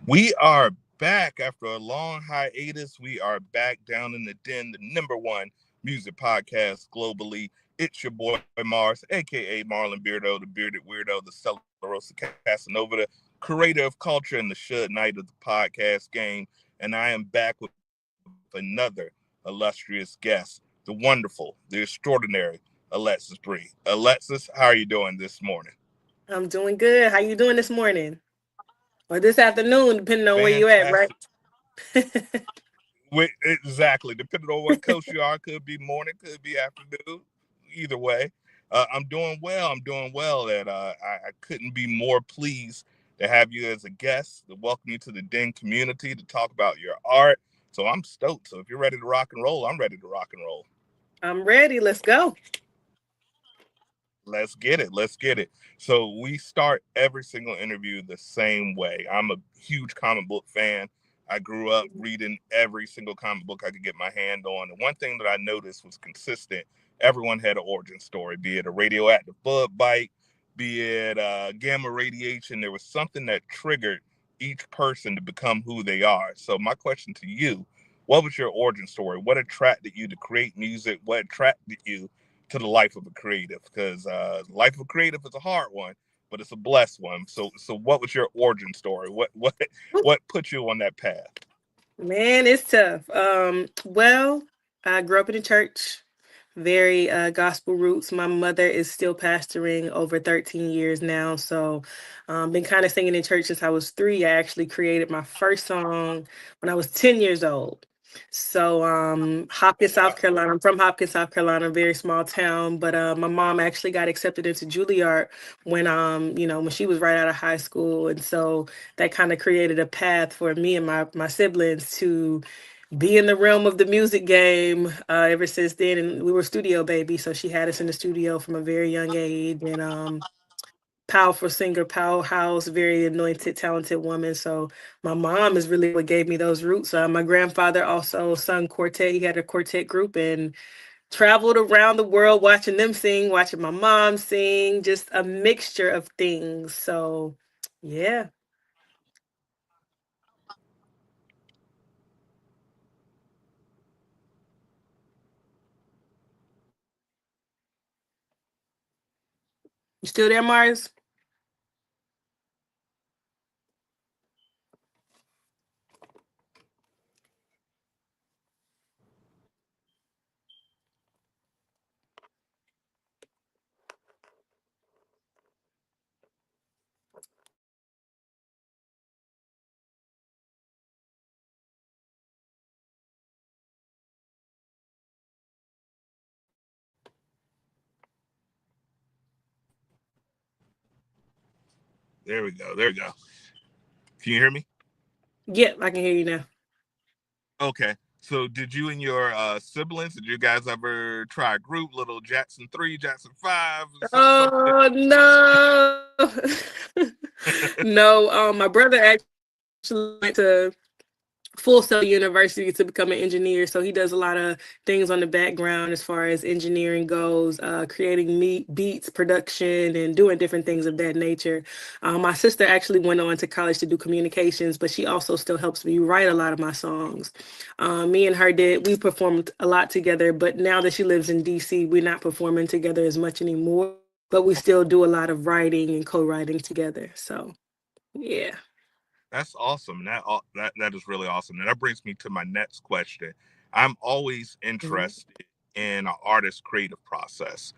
We are back after a long hiatus. We are back down in the den, the number one music podcast globally. It's your boy Mars, aka Marlon Beardo, the bearded weirdo, the Celerosa Casanova, the creator of culture and the Shud Knight of the podcast game. And I am back with another illustrious guest, the wonderful, the extraordinary Alexus Bria. Alexus, how are you doing this morning? I'm doing good. How you doing this morning? Or this afternoon, depending on where you at, right? Fantastic. Exactly. Depending on what coast you are, could be morning, could be afternoon. Either way, I'm doing well. I'm doing well. And I couldn't be more pleased to have you as a guest, to welcome you to the Den community, to talk about your art. So I'm stoked. So if you're ready to rock and roll, I'm ready to rock and roll. I'm ready. Let's go. Let's get it. Let's get it. So we start every single interview the same way. I'm a huge comic book fan. I grew up reading every single comic book I could get my hand on. And one thing that I noticed was consistent. Everyone had an origin story, be it a radioactive bug bite, be it gamma radiation. There was something that triggered each person to become who they are. So my question to you, what was your origin story? What attracted you to create music? What attracted you to the life of a creative? Because life of a creative is a hard one, but it's a blessed one. So what was your origin story? What put you on that path? Man, it's tough. Well, I grew up in the church, very gospel roots. My mother is still pastoring over 13 years now. So been kind of singing in church since I was 3. I actually created my first song when I was 10 years old. So Hopkins, South Carolina. I'm from Hopkins, South Carolina, a very small town. But my mom actually got accepted into Juilliard when when she was right out of high school. And so that kind of created a path for me and my siblings to be in the realm of the music game ever since then. And we were studio babies, so she had us in the studio from a very young age. And powerful singer, powerhouse, very anointed, talented woman. So my mom is really what gave me those roots. My grandfather also sung quartet. He had a quartet group and traveled around the world watching them sing, watching my mom sing, just a mixture of things. So yeah. You still there, Mars? There we go. There we go. Can you hear me? Yep, I can hear you now. Okay. So did you and your siblings, did you guys ever try a group, little Jackson 3, Jackson 5, something? Oh no. No, my brother actually went to Full Sail University to become an engineer. So he does a lot of things on the background as far as engineering goes, creating beats, production, and doing different things of that nature. My sister actually went on to college to do communications, but she also still helps me write a lot of my songs. Me and her we performed a lot together, but now that she lives in DC, we're not performing together as much anymore. But we still do a lot of writing and co-writing together. So yeah. That's awesome. That is really awesome. And that brings me to my next question. I'm always Mhm. interested in an artist's creative process,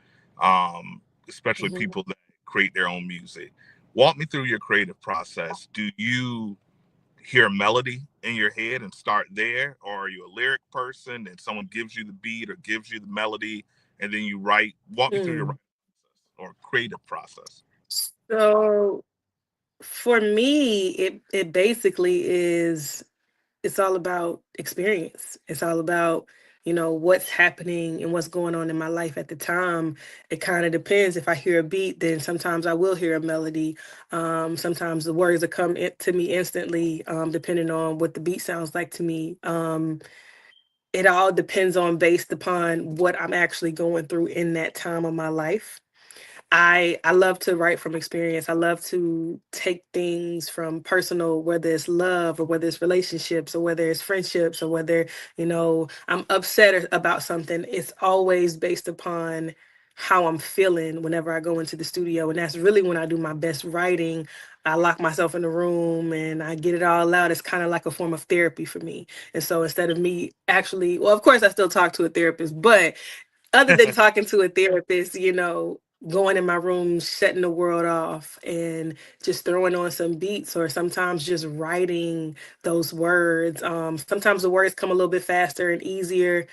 especially Mhm. people that create their own music. Walk me through your creative process. Do you hear a melody in your head and start there, or are you a lyric person and someone gives you the beat or gives you the melody and then you write? Walk me through your Mm. writing process or creative process. So for me, it basically is it's all about experience. It's all about, what's happening and what's going on in my life at the time. It kind of depends. If I hear a beat, then sometimes I will hear a melody. Sometimes the words will come to me instantly, depending on what the beat sounds like to me. It all depends on based upon what I'm actually going through in that time of my life. I love to write from experience. I love to take things from personal, whether it's love or whether it's relationships or whether it's friendships or whether, I'm upset about something. It's always based upon how I'm feeling whenever I go into the studio. And that's really when I do my best writing. I lock myself in the room and I get it all out. It's kind of like a form of therapy for me. And so instead of me actually, well, of course I still talk to a therapist, but other than talking to a therapist, going in my room, shutting the world off, and just throwing on some beats, or sometimes just writing those words. Sometimes the words come a little bit faster and easier.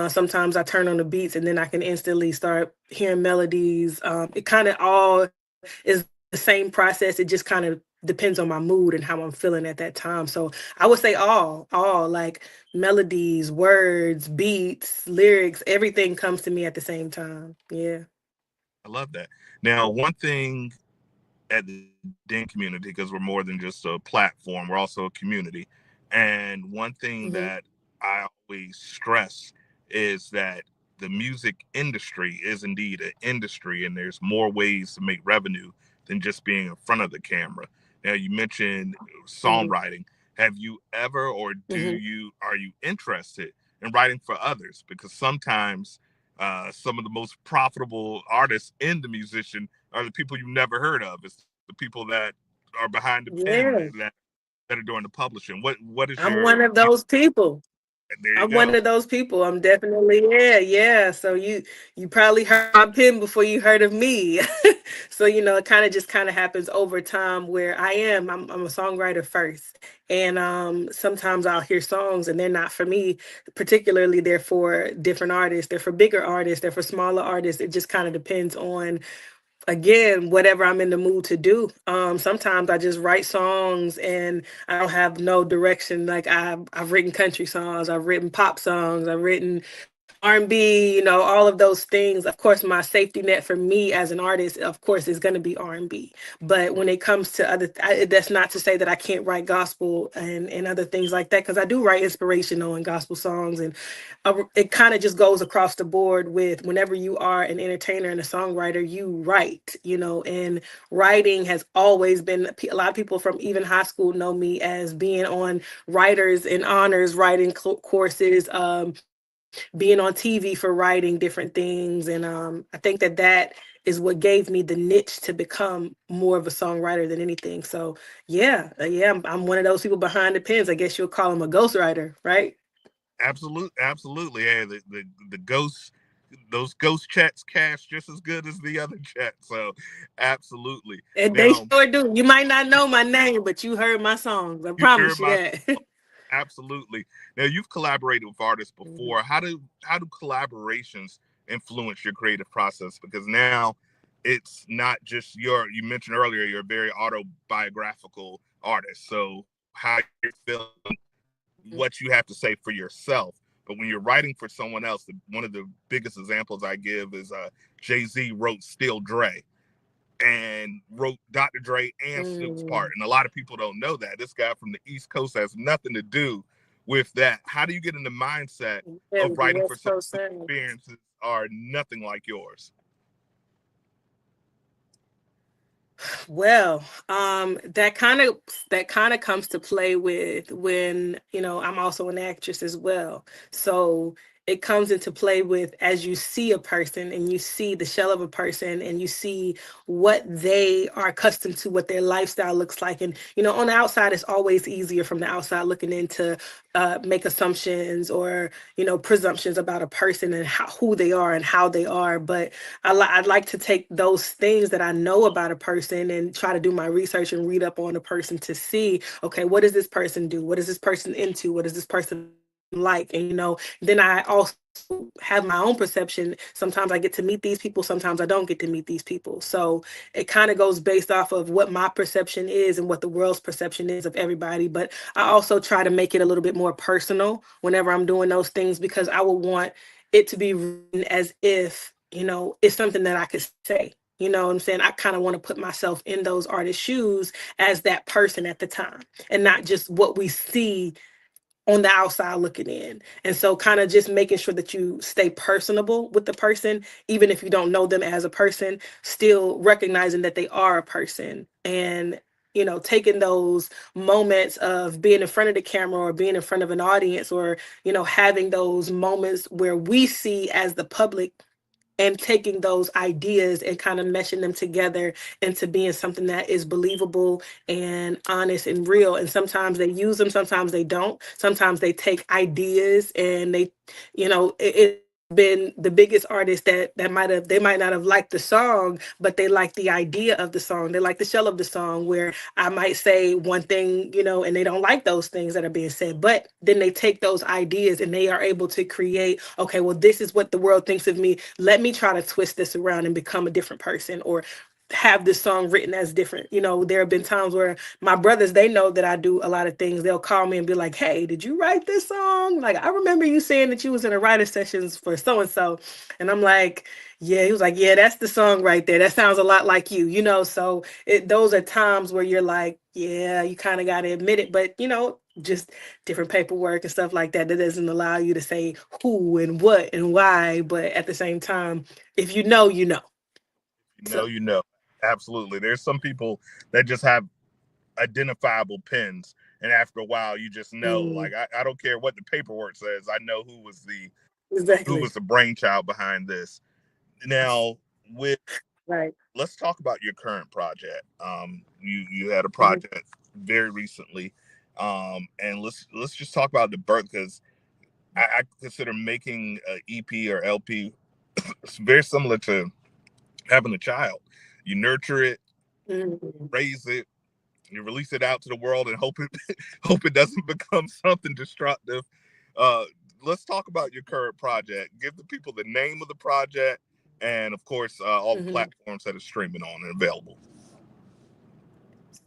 Sometimes I turn on the beats and then I can instantly start hearing melodies. It kind of all is the same process. It just kind of depends on my mood and how I'm feeling at that time. So I would say all like melodies, words, beats, lyrics, everything comes to me at the same time. Yeah. I love that. Now, one thing at the D.E.N community, because we're more than just a platform, we're also a community. And one thing Hmm. that I always stress is that the music industry is indeed an industry, and there's more ways to make revenue than just being in front of the camera. Now, you mentioned Hmm. songwriting. Have you ever, or Hmm. are you interested in writing for others? Because sometimes some of the most profitable artists in the musician are the people you've never heard of. It's the people that are behind the pen Yeah. that are doing the publishing. What is I'm your one of those people. there you I'm one go. of those people. I'm definitely, yeah, yeah. So you probably heard my pen before you heard of me. So it kind of happens over time where I'm a songwriter first. And sometimes I'll hear songs and they're not for me. Particularly they're for different artists. They're for bigger artists, they're for smaller artists. It just kind of depends on, again, whatever I'm in the mood to do. Sometimes I just write songs and I don't have no direction. Like I've written country songs, I've written pop songs, I've written R&B, all of those things. Of course, my safety net for me as an artist, of course, is going to be R&B. But when it comes to that's not to say that I can't write gospel and other things like that, because I do write inspirational and gospel songs. And it kind of just goes across the board with whenever you are an entertainer and a songwriter, you write, and writing has always been, a lot of people from even high school know me as being on writers and honors writing courses, being on TV for writing different things. And I think that is what gave me the niche to become more of a songwriter than anything. So yeah, yeah, I'm one of those people behind the pens. I guess you'll call them a ghostwriter, right? Absolutely. Hey, the ghosts, those ghost chats cash just as good as the other chat. So, absolutely. And they Now, sure do. You might not know my name, but you heard my songs. I you hear promise you my that. absolutely. Now, you've collaborated with artists before. How do collaborations influence your creative process? Because now it's not just you mentioned earlier you're a very autobiographical artist. So how you're feeling, what you have to say for yourself. But when you're writing for someone else, one of the biggest examples I give is Jay-Z wrote Still Dre and wrote Dr. Dre and Snoop's part. Mm, And a lot of people don't know that. This guy from the East Coast has nothing to do with that. How do you get in the mindset yeah, of with the writing for West someone Coast whose sound. experiences are nothing like yours? Well, that kind of comes to play with when, I'm also an actress as well. So it comes into play with as you see a person and you see the shell of a person and you see what they are accustomed to, what their lifestyle looks like. And, on the outside, it's always easier from the outside looking in to make assumptions or, presumptions about a person and who they are and how they are. But I'd like to take those things that I know about a person and try to do my research and read up on a person to see, okay, what does this person do? What is this person into? What is this person like? And, then I also have my own perception. Sometimes I get to meet these people, sometimes I don't get to meet these people. So it kind of goes based off of what my perception is and what the world's perception is of everybody. But I also try to make it a little bit more personal whenever I'm doing those things, because I would want it to be written as if, it's something that I could say. You know what I'm saying? I kind of want to put myself in those artists' shoes as that person at the time and not just what we see on the outside looking in. And so kind of just making sure that you stay personable with the person, even if you don't know them as a person, still recognizing that they are a person. And taking those moments of being in front of the camera or being in front of an audience, or having those moments where we see as the public, and taking those ideas and kind of meshing them together into being something that is believable and honest and real. And sometimes they use them, sometimes they don't. Sometimes they take ideas and it's been the biggest artist that they might not have liked the song, but they like the idea of the song. They like the shell of the song, where I might say one thing, and they don't like those things that are being said. But then they take those ideas and they are able to create, okay, well, this is what the world thinks of me. Let me try to twist this around and become a different person, or have this song written as different. There have been times where my brothers, they know that I do a lot of things. They'll call me and be like, "Hey, did you write this song? Like, I remember you saying that you was in a writer sessions for so and so." And I'm like, "Yeah." He was like, "Yeah, that's the song right there. That sounds a lot like you." So those are times where you're like, yeah, you kind of got to admit it, but just different paperwork and stuff like that, that doesn't allow you to say who and what and why. But at the same time, if you know, you know. So. You know, absolutely. There's some people that just have identifiable pins, and after a while, you just know. Like, Mm, I don't care what the paperwork says. I know who exactly. was the brainchild behind this. Now, with Right. let's talk about your current project. You had a Mhm. project very recently, and let's just talk about the birth, because I consider making an EP or LP very similar to having a child. You nurture it, Mhm. raise it, you release it out to the world, and hope it hope it doesn't become something destructive. Uh, let's talk about your current project. Give the people the name of the project, and of course, all the Mhm. platforms that it's streaming on and available.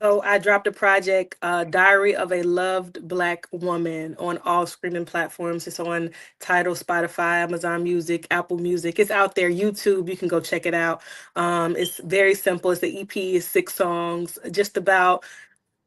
So I dropped a project, Diary of a Loved Black Woman, on all streaming platforms. It's on Tidal, Spotify, Amazon Music, Apple Music. It's out there. YouTube, you can go check it out. It's very simple. It's the EP is 6 songs, just about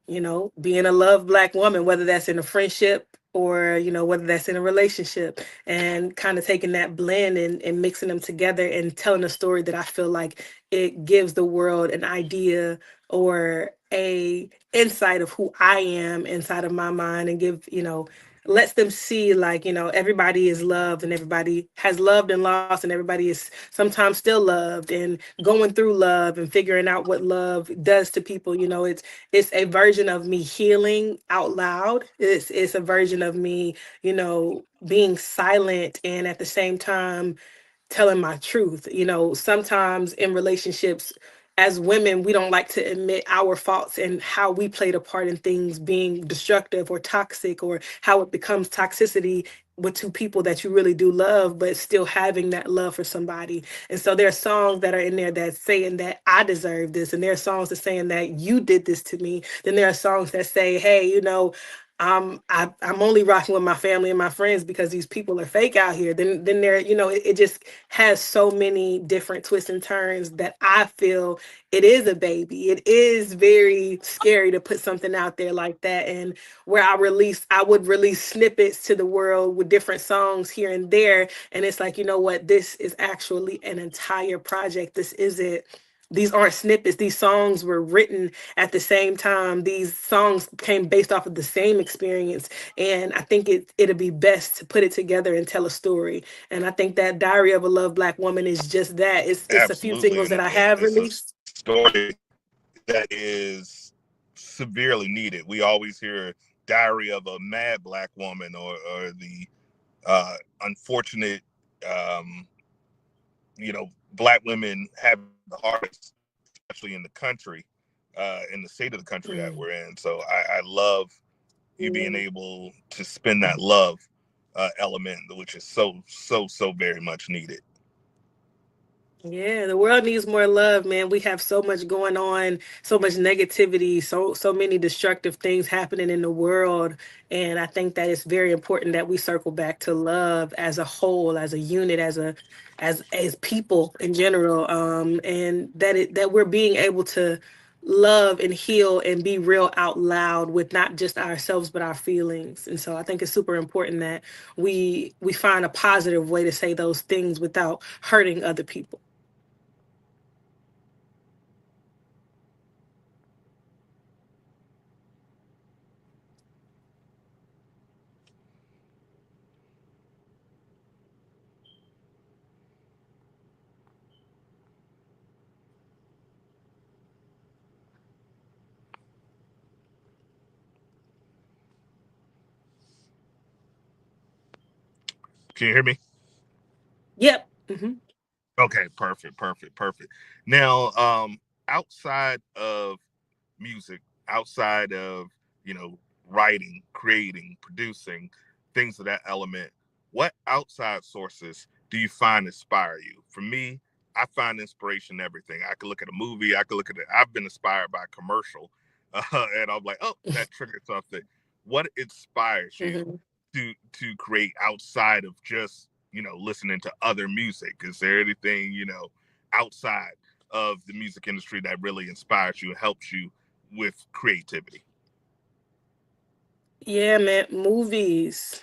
being a loved black woman, whether that's in a friendship or, whether that's in a relationship, and kind of taking that blend and mixing them together and telling a story that I feel like it gives the world an idea or a insight of who I am inside of my mind, and lets them see, like, everybody is loved and everybody has loved and lost, and everybody is sometimes still loved and going through love and figuring out what love does to people. It's a version of me healing out loud. It's a version of me, being silent and at the same time telling my truth. Sometimes in relationships, as women, we don't like to admit our faults and how we played a part in things being destructive or toxic, or how it becomes toxicity with two people that you really do love, but still having that love for somebody. And so there are songs that are in there that's saying that I deserve this, and there are songs that saying that you did this to me. Then there are songs that say, hey, I'm only rocking with my family and my friends because these people are fake out here. Then there, it just has so many different twists and turns that I feel it is a baby. It is very scary to put something out there like that. And where I would release snippets to the world with different songs here and there. And it's like, you know what, this is actually an entire project. These aren't snippets. These songs were written at the same time. These songs came based off of the same experience. And I think it'll be best to put it together and tell a story. And I think that Diary of a Loved Black Woman is just that. It's a few Absolutely, singles and that I have it's a released. story that is severely needed. We always hear "Diary of a Mad Black Woman" or the unfortunate, um, black women having the hardest, especially in the country, in the state of the country that Mm, we're in. So I love you being yeah. able to spin that love element, which is so very much needed. Yeah, the world needs more love, man. We have so much going on, so much negativity, so many destructive things happening in the world, and I think that it's very important that we circle back to love as a whole, as a unit, as people in general, and that we're being able to love and heal and be real out loud with not just ourselves but our feelings. And so I think it's super important that we find a positive way to say those things without hurting other people. Can you hear me? Yep. Hmm. Okay, perfect, perfect, perfect. Now, outside of music, outside of, you know, writing, creating, producing, things of that element, what outside sources do you find inspire you? For me, I find inspiration in everything. I could look at a movie, I could look at it. I've been inspired by a commercial, and I'm like, oh, that triggered something. What inspires you Hmm. to create outside of just, you know, listening to other music? Is there anything, you know, outside of the music industry that really inspires you and helps you with creativity? Yeah, man. Movies,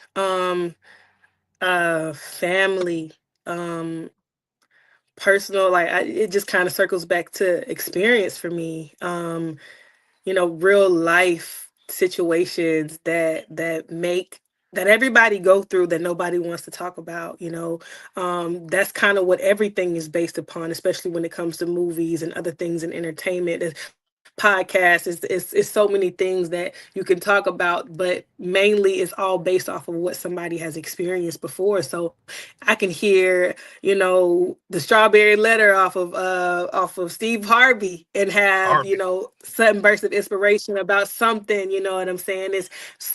family, um, personal. Like it just kind of circles back to experience for me. Real life situations that everybody go through that nobody wants to talk about. That's kind of what everything is based upon, especially when it comes to movies and other things in entertainment. Podcasts, it's so many things that you can talk about, but mainly it's all based off of what somebody has experienced before. So I can hear, the Strawberry Letter off of Steve Harvey and have, Harvey. sudden burst of inspiration about something. You know what I'm saying? It's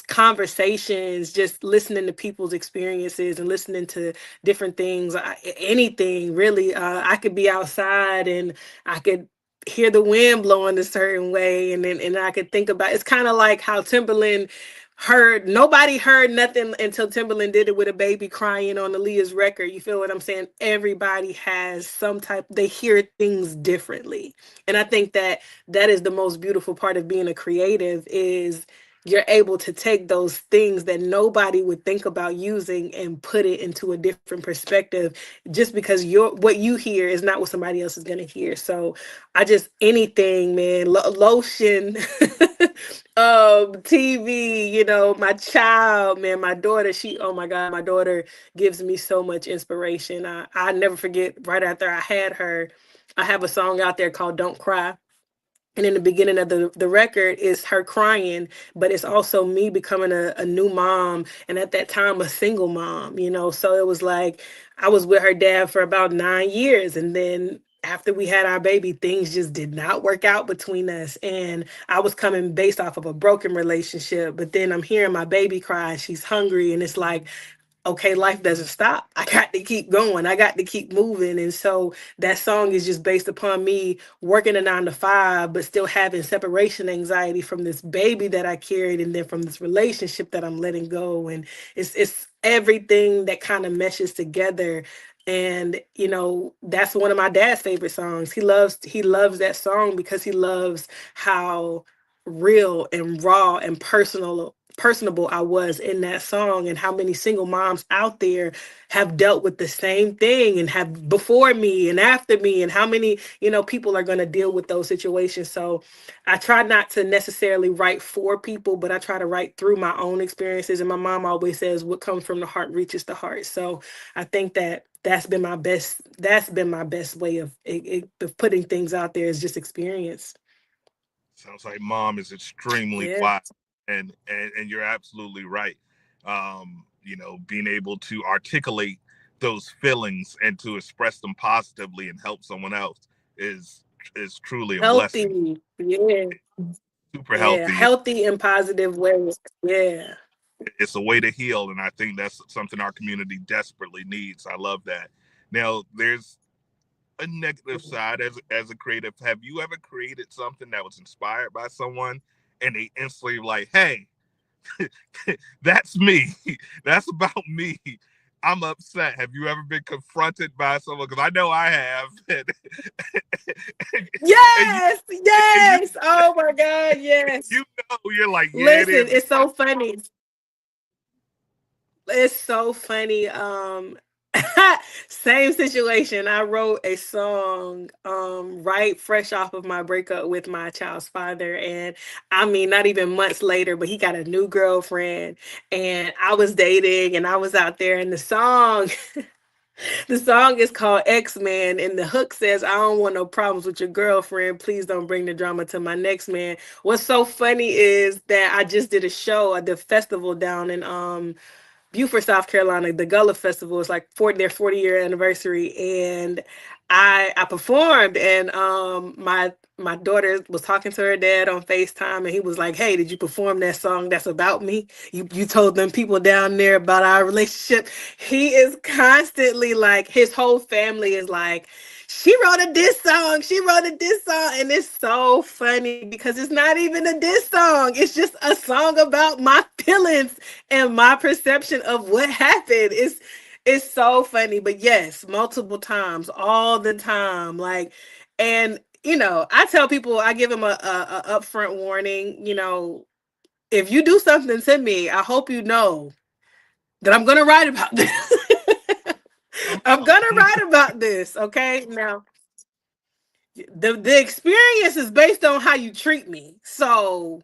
conversations, just listening to people's experiences and listening to different things. Anything really. I could be outside and I could hear the wind blowing a certain way, and I could think about, it's kind of like how Timberland heard, nobody heard nothing until Timberland did it with a baby crying on Aaliyah's record. You feel what I'm saying? Everybody has some type, they hear things differently. And I think that that is the most beautiful part of being a creative, is you're able to take those things that nobody would think about using and put it into a different perspective, just because what you hear is not what somebody else is going to hear. So I just, anything, man, lotion, TV, my child, man, my daughter, oh my God, my daughter gives me so much inspiration. I never forget, right after I had her, I have a song out there called Don't Cry. And in the beginning of the record is her crying, but it's also me becoming a new mom. And at that time, a single mom. So it was like I was with her dad for about 9 years. And then after we had our baby, things just did not work out between us. And I was coming based off of a broken relationship. But then I'm hearing my baby cry. She's hungry. And it's like, okay, life doesn't stop. I got to keep going. I got to keep moving. And so that song is just based upon me working a 9 to 5, but still having separation anxiety from this baby that I carried, and then from this relationship that I'm letting go. And it's everything that kind of meshes together. And that's one of my dad's favorite songs. He loves that song because he loves how real and raw and personable I was in that song, and how many single moms out there have dealt with the same thing, and have before me and after me, and how many people are going to deal with those situations. So I try not to necessarily write for people, but I try to write through my own experiences. And my mom always says what comes from the heart reaches the heart. So I think that that's been my best way of putting things out there, is just experience. Sounds like mom is extremely Yeah. wise, and you're absolutely right. You know, being able to articulate those feelings and to express them positively and help someone else is is truly a blessing. Healthy. Yeah. Super Yeah. healthy. Healthy and positive ways. Yeah. It's a way to heal, and I think that's something our community desperately needs. I love that. Now, there's a negative side as a creative. Have you ever created something that was inspired by someone and they instantly like, hey, that's me. That's about me. I'm upset. Have you ever been confronted by someone? Because I know I have. And you Yes, and you yes. Oh my God, yes. you know you're like, yeah, it Listen, is. it's so funny. It's so funny. Same situation. I wrote a song right fresh off of my breakup with my child's father. And I mean, not even months later, but he got a new girlfriend. And I was dating and I was out there and the song is called X-Man, and the hook says, I don't want no problems with your girlfriend. Please don't bring the drama to my next man. What's so funny is that I just did a show at the festival down in Beaufort, South Carolina. The Gullah Festival is like 40-year anniversary, and I performed, and my daughter was talking to her dad on FaceTime, and he was like, "Hey, did you perform that song that's about me? You told them people down there about our relationship." He is constantly like, his whole family is like, she wrote a diss song. She wrote a diss song. And it's so funny because it's not even a diss song. It's just a song about my feelings and my perception of what happened. It's so funny. But yes, multiple times, all the time. Like, and I tell people, I give them a upfront warning, if you do something to me, I hope you know that I'm gonna write about this. Come I'm on. gonna write about this. Okay. Now the experience is based on how you treat me. So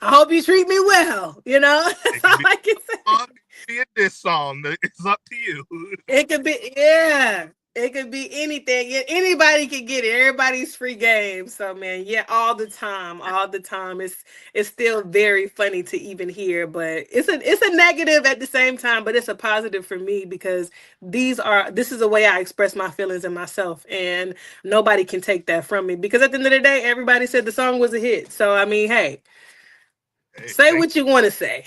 I hope you treat me well. It That's could all be I can a say. song, it could be a diss song. It's up to you. It could be, yeah. It could be anything. Anybody can get it. Everybody's free game. So man, yeah, all the time, all the time. It's still very funny to even hear, but it's a negative at the same time, but it's a positive for me because this is a way I express my feelings and myself, and nobody can take that from me because at the end of the day, everybody said the song was a hit. So I mean, hey, Hey, say what you want to say.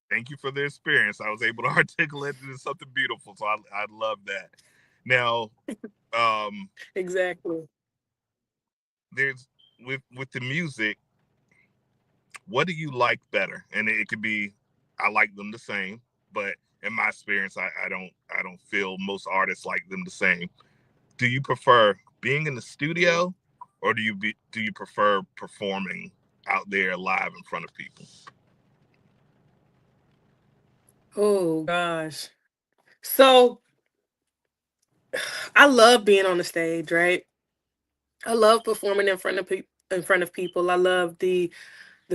thank you for the experience. I was able to articulate it into something beautiful. So I love that. Now, um, Exactly. there's with the music, what do you like better? And it could be I like them the same, but in my experience, I don't feel most artists like them the same. Do you prefer being in the studio, or do you prefer performing out there live in front of people? Oh gosh. So I love being on the stage, right? I love performing in front of people. I love the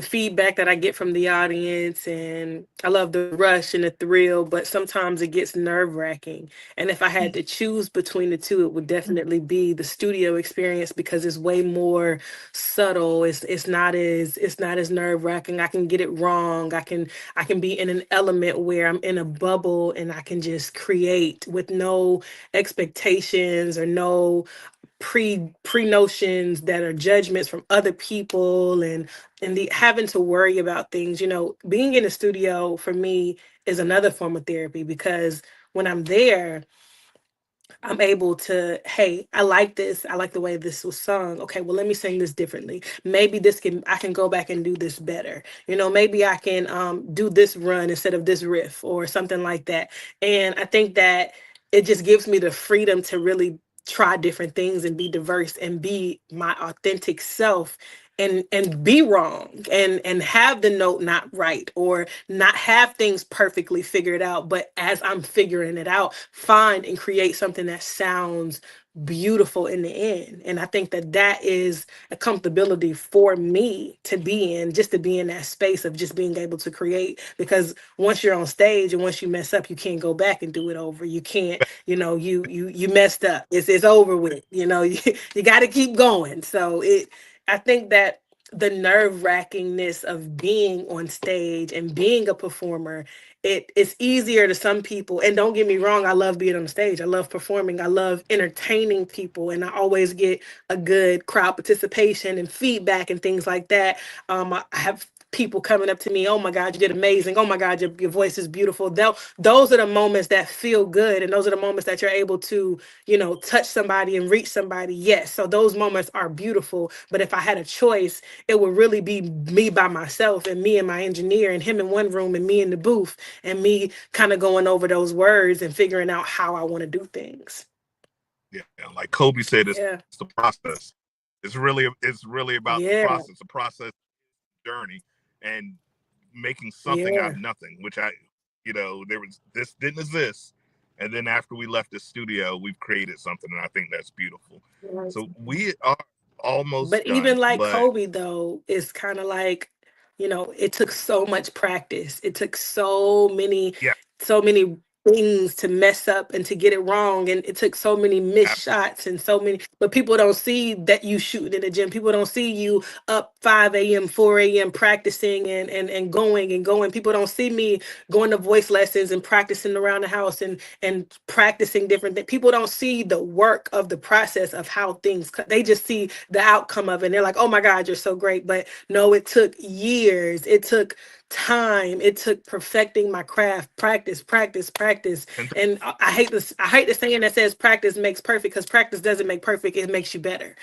feedback that I get from the audience, and I love the rush and the thrill, but sometimes it gets nerve-wracking. And if I had to choose between the two, it would definitely be the studio experience because it's way more subtle. It's not as nerve-wracking. I can get it wrong. I can be in an element where I'm in a bubble and I can just create with no expectations or no pre notions that are judgments from other people, and the having to worry about things. Being in the studio for me is another form of therapy because when I'm there, I'm able to, hey, I like this. I like the way this was sung. Okay, well, let me sing this differently. Maybe I can go back and do this better. Maybe I can do this run instead of this riff or something like that. And I think that it just gives me the freedom to really try different things and be diverse and be my authentic self, and be wrong and have the note not right or not have things perfectly figured out, but as I'm figuring it out, find and create something that sounds beautiful in the end. And I think that that is a comfortability for me to be in, just to be in that space of just being able to create, because once you're on stage and once you mess up, you can't go back and do it over. You can't, you messed up, it's over with. You got to keep going. So I think that the nerve wrackingness of being on stage and being a performer, it's easier to some people. And don't get me wrong, I love being on stage. I love performing. I love entertaining people, and I always get a good crowd participation and feedback and things like that. I have people coming up to me, oh my God, you did amazing. Oh my God, your voice is beautiful. Those are the moments that feel good. And those are the moments that you're able to, touch somebody and reach somebody. Yes. So those moments are beautiful. But if I had a choice, it would really be me by myself and me and my engineer and him in one room and me in the booth and me kind of going over those words and figuring out how I want to do things. Yeah, like Kobe said, it's the Yeah. process. It's really about the process, the Yeah. process journey, and making something out of Yeah. nothing. Which there was this didn't exist, and then after we left the studio, we've created something, and I think that's beautiful. So we are almost But done, even like but Kobe, though, it's kind of like, it took so much practice. It took yeah, so many things to mess up and to get it wrong. And it took so many missed absolutely shots and so many, but people don't see that you shooting in the gym. People don't see you up 5 a.m., 4 a.m. practicing and going and going. People don't see me going to voice lessons and practicing around the house and practicing different things. People don't see the work of the process of how they just see the outcome of it. And they're like, oh my God, you're so great. But no, it took years. It took time. It took perfecting my craft, practice. And I hate the saying that says practice makes perfect, because practice doesn't make perfect. It makes you better,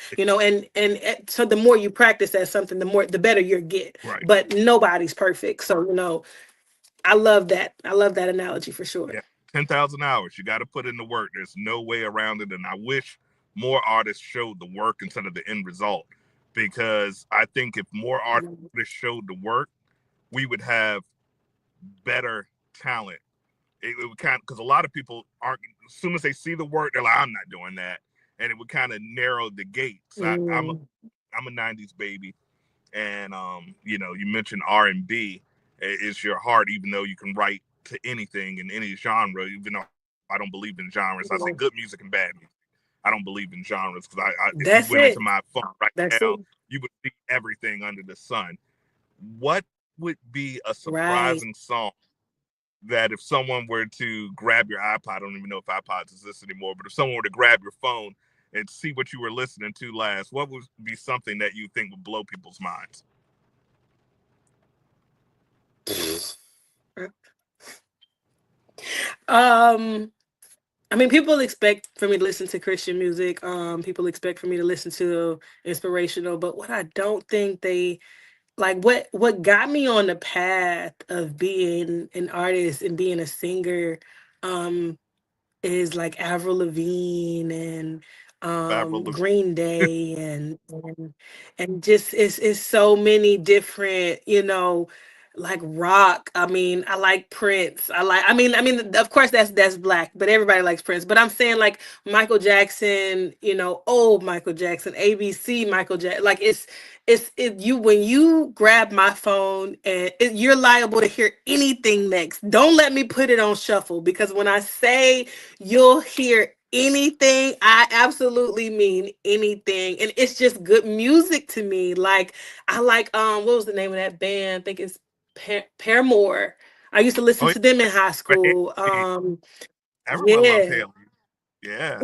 so the more you practice at something, the better you get. right. But nobody's perfect. So, I love that. I love that analogy for sure. Yeah, 10,000 hours. You got to put in the work. There's no way around it. And I wish more artists showed the work instead of the end result, because I think if more artists showed the work, we would have better talent. It would kind of, because a lot of people aren't, as soon as they see the work, they're like, I'm not doing that. And it would kind of narrow the gates. Mm. I'm a 90s baby. And, you mentioned R&B is your heart, even though you can write to anything in any genre, even though I don't believe in genres. I say good music and bad music. I don't believe in genres, because if you went into That's my it. phone right now, That's it. you would see everything under the sun. What would be a Right. surprising song that if someone were to grab your iPod, I don't even know if iPods exist anymore, but if someone were to grab your phone and see what you were listening to last, what would be something that you think would blow people's minds? Um, I mean, people expect for me to listen to Christian music. People expect for me to listen to inspirational, but what I don't think they like what got me on the path of being an artist and being a singer, um, is like Avril Lavigne and Avril Lavigne. Green Day and just it's so many different, like rock. I mean, I like Prince. I mean, of course that's black, but everybody likes Prince. But I'm saying like Michael Jackson, old Michael Jackson, ABC Michael Jackson. Like you when you grab my phone and you're liable to hear anything next. Don't let me put it on shuffle, because when I say you'll hear anything, I absolutely mean anything. And it's just good music to me. Like I like what was the name of that band? I think it's Paramore. I used to listen Oh, to them in high yeah. school. Everyone loves Yeah. Haley. Yeah.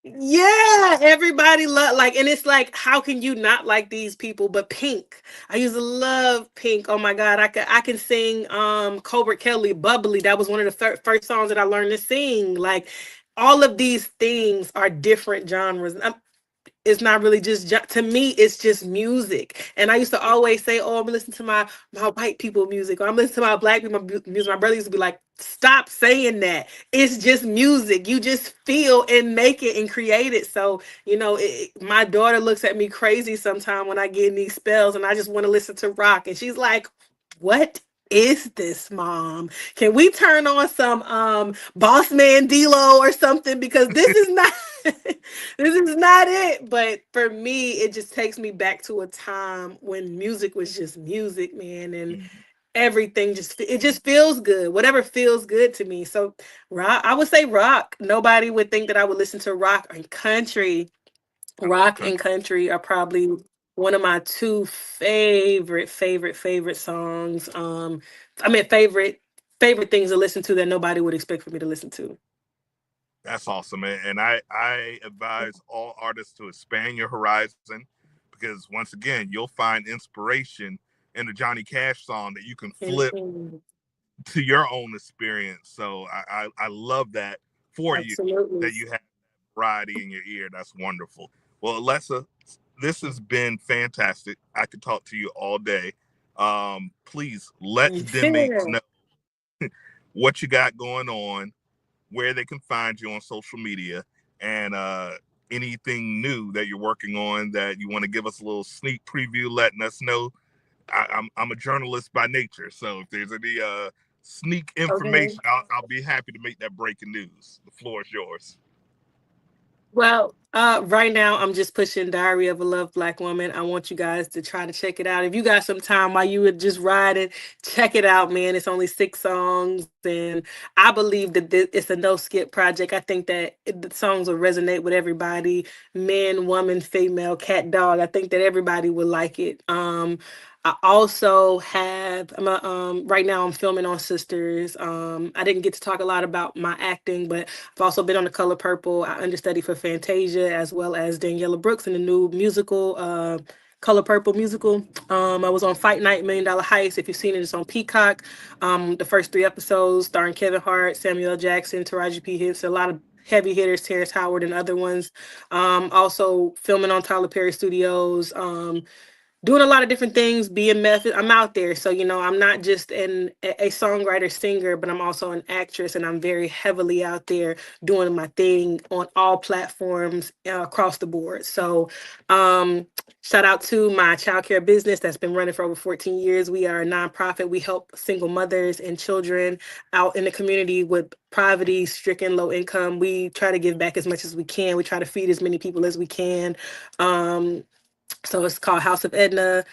Yeah, everybody love like, and it's like, how can you not like these people? But Pink, I used to love Pink. Oh my God, I can sing Colbert Kelly, Bubbly. That was one of the first songs that I learned to sing. Like, all of these things are different genres. It's not really just to me, it's just music. And I used to always say, oh, I'm listening to my white people music, or I'm listening to my black people music. My brother used to be like, stop saying that. It's just music. You just feel and make it and create it. So my daughter looks at me crazy sometime when I get in these spells and I just want to listen to rock, and she's like, what is this, mom? Can we turn on some Boss Man D-Lo or something, because this is not this is not it. But for me, it just takes me back to a time when music was just music, man, and Mhm. everything just feels good. Whatever feels good to me. So rock, I would say rock. Nobody would think that I would listen to rock and country. I love Rock and country. country are probably one of my two favorite songs. I mean favorite things to listen to that nobody would expect for me to listen to. That's awesome, man. And I advise all artists to expand your horizon, because once again, you'll find inspiration in a Johnny Cash song that you can flip Mhm. to your own experience. So I love that for you, Absolutely. that you have variety in your ear. That's wonderful. Well, Alessa, this has been fantastic. I could talk to you all day. Please let the den mates Yeah. know what you got going on, where they can find you on social media, and anything new that you're working on that you want to give us a little sneak preview, letting us know. I'm a journalist by nature, so if there's any sneak Okay. information, I'll be happy to make that breaking news. The floor is yours. Well, right now I'm just pushing Diary of a Love Black Woman. I want you guys to try to check it out. If you got some time while you were just riding, check it out, man. It's only 6 songs, and I believe that it's a no skip project. I think that the songs will resonate with everybody, man, woman, female, cat, dog. I think that everybody would like it. I also have right now I'm filming on Sisters. I didn't get to talk a lot about my acting, but I've also been on The Color Purple. I understudy for Fantasia as well as Daniela Brooks in the new musical, Color Purple musical. I was on Fight Night, $1 Million Heist. If you've seen it, it's on Peacock. The first 3 episodes starring Kevin Hart, Samuel L. Jackson, Taraji P. Henson, a lot of heavy hitters, Terrence Howard and other ones. Also filming on Tyler Perry Studios. Doing a lot of different things, being method. I'm out there. So, I'm not just a songwriter singer, but I'm also an actress, and I'm very heavily out there doing my thing on all platforms across the board. So, shout out to my childcare business that's been running for over 14 years. We are a nonprofit. We help single mothers and children out in the community with poverty stricken, low income. We try to give back as much as we can. We try to feed as many people as we can. Um, so it's called House of Edna.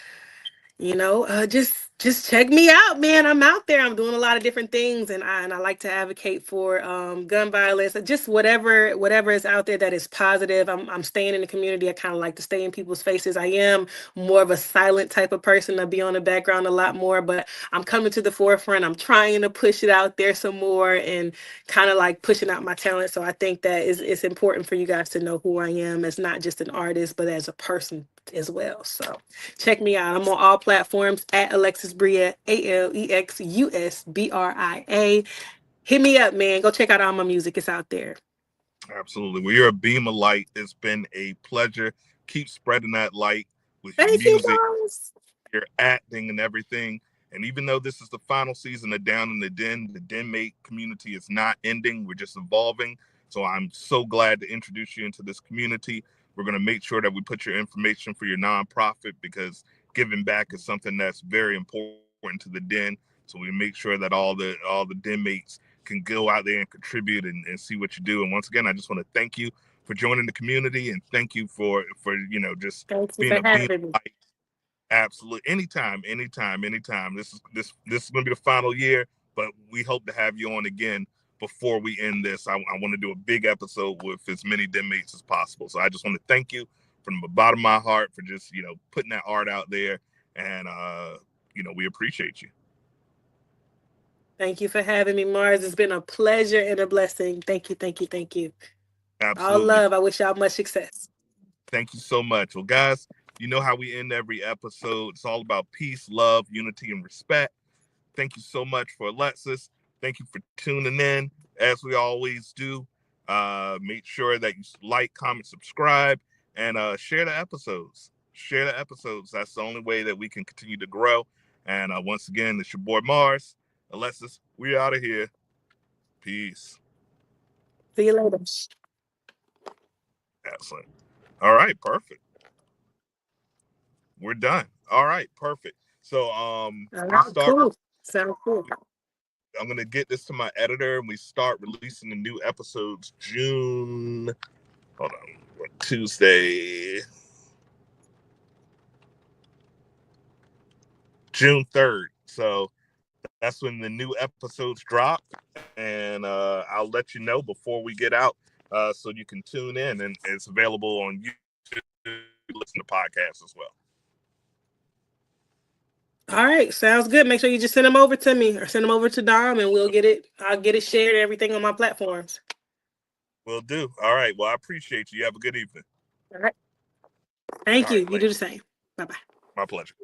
Just check me out, man. I'm out there. I'm doing a lot of different things, and I like to advocate for gun violence, just whatever is out there that is positive. I'm staying in the community. I kind of like to stay in people's faces. I am more of a silent type of person. I be on the background a lot more, but I'm coming to the forefront. I'm trying to push it out there some more and kind of like pushing out my talent. So I think that it's important for you guys to know who I am as not just an artist, but as a person as well. So check me out. I'm on all platforms at Alexus Bria, ALEXUSBRIA. Hit me up, man. Go check out all my music. It's out there. Absolutely. Well, you're a beam of light. It's been a pleasure. Keep spreading that light with your Thank you, music, guys. your acting, and everything. And even though this is the final season of Down in the Den mate community is not ending. We're just evolving. So I'm so glad to introduce you into this community. We're going to make sure that we put your information for your nonprofit, because giving back is something that's very important to the Den. So we make sure that all the den mates can go out there and contribute and see what you do. And once again, I just want to thank you for joining the community, and thank you for just Thank you being for a beam having me. of light. Absolutely. Anytime. This is gonna be the final year, but we hope to have you on again before we end this. I want to do a big episode with as many den mates as possible. So I just want to thank you from the bottom of my heart for just putting that art out there, and we appreciate you. Thank you for having me, Mars. It's been a pleasure and a blessing. Thank you, thank you, thank you. All Absolutely. love. I wish y'all much success. Thank you so much. Well, guys, you know how we end every episode. It's all about peace, love, unity, and respect. Thank you so much for Alexus. Thank you for tuning in, as we always do. Make sure that you like, comment, subscribe, and share the episodes. Share the episodes. That's the only way that we can continue to grow. And once again, it's your boy Mars. Alexus, we out of here. Peace. See you later. Excellent. All right, perfect. We're done. All right, perfect. So All we right, start. cool. Sounds cool. I'm gonna get this to my editor, and we start releasing the new episodes June. Hold on, Tuesday, June 3rd. So that's when the new episodes drop, and I'll let you know before we get out, so you can tune in, and it's available on YouTube. Listen to podcasts as well. All right, sounds good. Make sure you just send them over to me or send them over to Dom, and we'll get it. I'll get it shared and everything on my platforms. Will do. All right. Well, I appreciate you. You have a good evening. All right. All Thank right, you. You later. do the same. Bye bye. My pleasure.